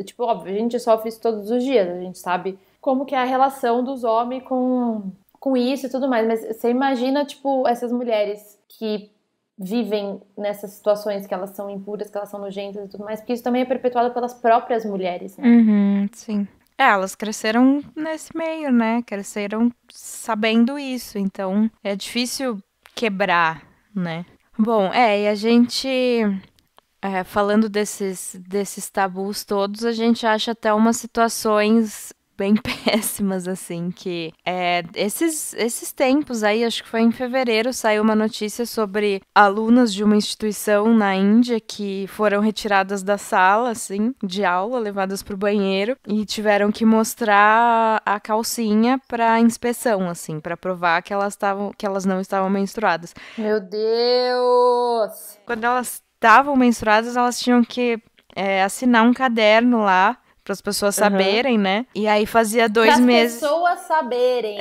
Speaker 2: Tipo, óbvio, a gente sofre isso todos os dias, a gente sabe como que é a relação dos homens com com isso e tudo mais, mas você imagina, tipo, essas mulheres que vivem nessas situações que elas são impuras, que elas são nojentas e tudo mais, porque isso também é perpetuado pelas próprias mulheres, né?
Speaker 1: Sim. Elas cresceram nesse meio, né? Cresceram sabendo isso, então é difícil quebrar, né? Bom, e a gente, falando desses tabus todos, a gente acha até umas situações bem péssimas, assim, que esses tempos aí, acho que foi em fevereiro, saiu uma notícia sobre alunas de uma instituição na Índia que foram retiradas da sala, assim, de aula, levadas pro banheiro e tiveram que mostrar a calcinha pra inspeção, assim, pra provar que elas não estavam menstruadas.
Speaker 2: Meu Deus!
Speaker 1: Quando elas estavam menstruadas, elas tinham que assinar um caderno lá para as pessoas saberem, né? E aí fazia 2 meses.
Speaker 2: Para as pessoas saberem.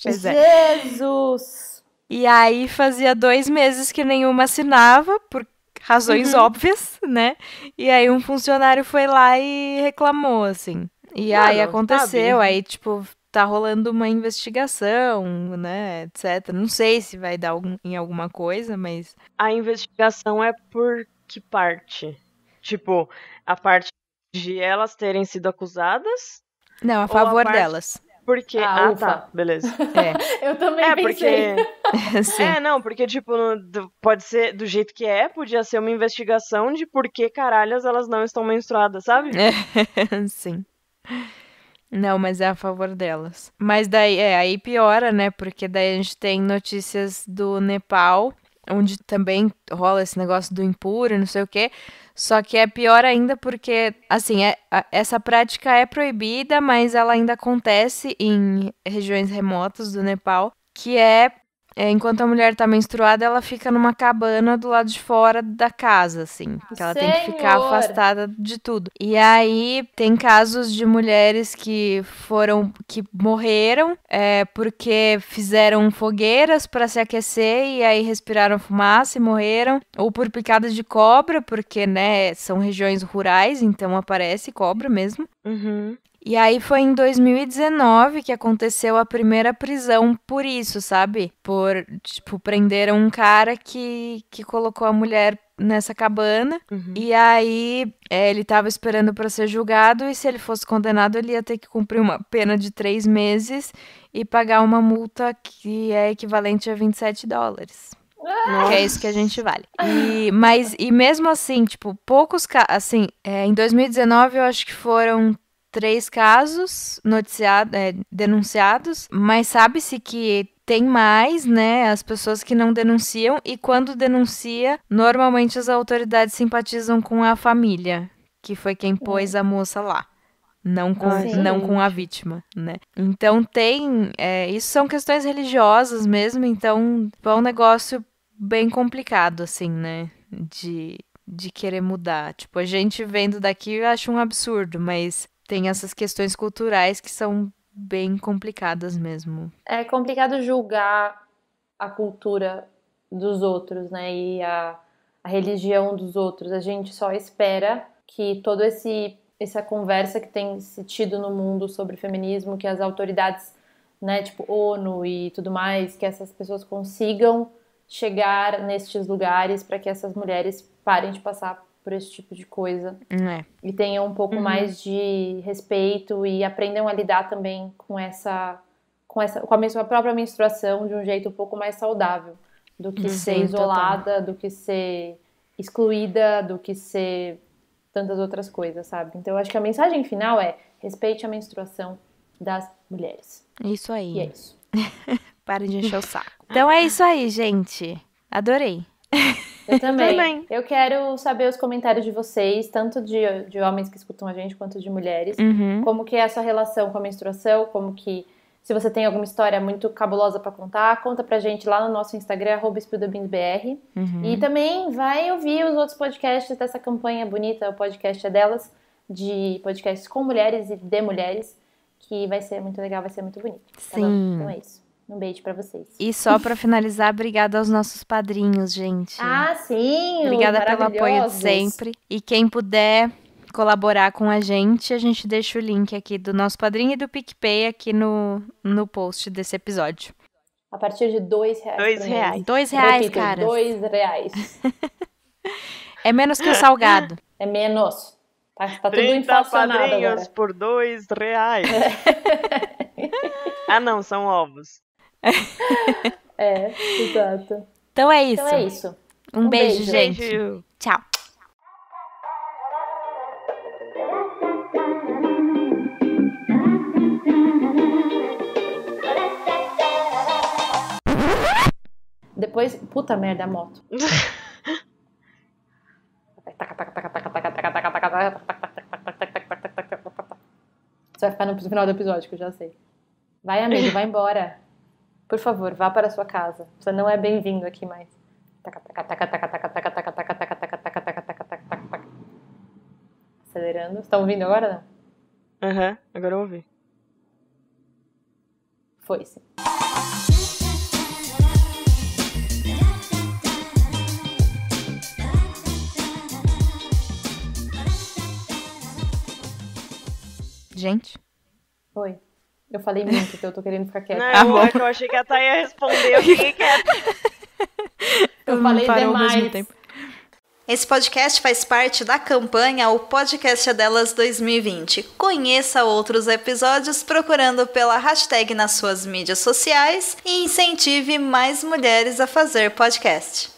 Speaker 1: Pois é.
Speaker 2: Jesus!
Speaker 1: E aí fazia 2 meses que nenhuma assinava, por razões óbvias, né? E aí um funcionário foi lá e reclamou, assim. E aí aconteceu,
Speaker 3: sabe?
Speaker 1: aí, tipo, tá rolando uma investigação, né, etc. Não sei se vai dar em alguma coisa, mas...
Speaker 3: A investigação é por que parte? Tipo, a parte de elas terem sido acusadas?
Speaker 1: Não, a favor delas.
Speaker 3: Porque...
Speaker 2: ufa.
Speaker 3: Tá, beleza.
Speaker 2: Eu também pensei.
Speaker 3: Porque...
Speaker 1: Sim.
Speaker 3: Não, porque, tipo, pode ser do jeito que podia ser uma investigação de por que caralhas elas não estão menstruadas, sabe?
Speaker 1: Sim. Não, mas é a favor delas. Mas daí, aí piora, né? Porque daí a gente tem notícias do Nepal, onde também rola esse negócio do impuro e não sei o quê. Só que é pior ainda porque, assim, essa prática é proibida, mas ela ainda acontece em regiões remotas do Nepal, que enquanto a mulher tá menstruada, ela fica numa cabana do lado de fora da casa, assim. Que ela tem que ficar afastada de tudo. E aí tem casos de mulheres que morreram porque fizeram fogueiras para se aquecer e aí respiraram fumaça e morreram. Ou por picadas de cobra, porque, né, são regiões rurais, então aparece cobra mesmo.
Speaker 3: Uhum.
Speaker 1: E aí foi em 2019 que aconteceu a primeira prisão por isso, sabe? Prenderam um cara que colocou a mulher nessa cabana.
Speaker 3: Uhum.
Speaker 1: E aí ele tava esperando para ser julgado e se ele fosse condenado ele ia ter que cumprir uma pena de 3 meses e pagar uma multa que é equivalente a $27. Que é isso que a gente vale. E mesmo assim, tipo, poucos casos, assim, em 2019 eu acho que foram 3 casos denunciados, mas sabe-se que tem mais, né, as pessoas que não denunciam, e quando denuncia, normalmente as autoridades simpatizam com a família, que foi quem pôs a moça lá. Não com a vítima, né? Então isso são questões religiosas mesmo, então é um negócio bem complicado, assim, né, de querer mudar. Tipo, a gente vendo daqui eu acho um absurdo, mas tem essas questões culturais que são bem complicadas mesmo.
Speaker 2: É complicado julgar a cultura dos outros, né? E a religião dos outros. A gente só espera que toda essa conversa que tem se tido no mundo sobre feminismo, que as autoridades, né, tipo ONU e tudo mais, que essas pessoas consigam chegar nestes lugares para que essas mulheres parem de passar por esse tipo de coisa e tenham um pouco mais de respeito e aprendam a lidar também com a própria menstruação de um jeito um pouco mais saudável do que ser isolada, total. Do que ser excluída, do que ser tantas outras coisas, sabe? Então eu acho que a mensagem final é: respeite a menstruação das mulheres.
Speaker 1: Isso aí.
Speaker 2: E é isso.
Speaker 1: Parem de encher o saco. Então é isso aí, gente. Adorei.
Speaker 2: Eu também. Eu quero saber os comentários de vocês, tanto de homens que escutam a gente, quanto de mulheres. Como que é a sua relação com a menstruação, como que, se você tem alguma história muito cabulosa pra contar, conta pra gente lá no nosso Instagram, @spillthebeansbr. E também vai ouvir os outros podcasts dessa campanha bonita, o podcast é delas, de podcasts com mulheres e de mulheres, que vai ser muito legal, vai ser muito bonito. Tá bom? Então é isso. Um beijo pra vocês.
Speaker 1: E só pra finalizar, obrigada aos nossos padrinhos, gente.
Speaker 2: Sim!
Speaker 1: Obrigada pelo apoio de sempre. E quem puder, colaborar com a gente deixa o link aqui do nosso Padrim e do PicPay aqui no post desse episódio.
Speaker 2: A partir de R$2 por mês.
Speaker 1: R$2,
Speaker 2: Repito,
Speaker 1: cara.
Speaker 2: R$2.
Speaker 1: É menos que o salgado.
Speaker 2: É menos. Tá tudo
Speaker 3: 30
Speaker 2: inflacionado
Speaker 3: padrinhos
Speaker 2: agora.
Speaker 3: por R$2. Ah, não, são ovos.
Speaker 2: É, exato.
Speaker 1: Então é isso.
Speaker 2: Então é isso.
Speaker 1: Um beijo,
Speaker 2: beijo.
Speaker 1: gente.
Speaker 3: Beijo.
Speaker 1: Tchau.
Speaker 2: Depois, puta merda, a moto. Você vai ficar no final do episódio, que eu já sei. Vai, amigo, vai embora. Por favor, vá para a sua casa. Você não é bem-vindo aqui mais. Acelerando. Vocês estão ouvindo agora, não?
Speaker 3: Aham, agora eu ouvi.
Speaker 2: Foi-se.
Speaker 1: Gente.
Speaker 2: Oi. Eu falei muito, então eu tô querendo ficar quieta.
Speaker 3: Não, é que eu achei que a Thay ia responder, eu fiquei quieta.
Speaker 2: Eu falei
Speaker 1: parou ao
Speaker 2: demais.
Speaker 1: mesmo tempo.
Speaker 4: Esse podcast faz parte da campanha O Podcast é Delas 2020. Conheça outros episódios procurando pela hashtag nas suas mídias sociais e incentive mais mulheres a fazer podcast.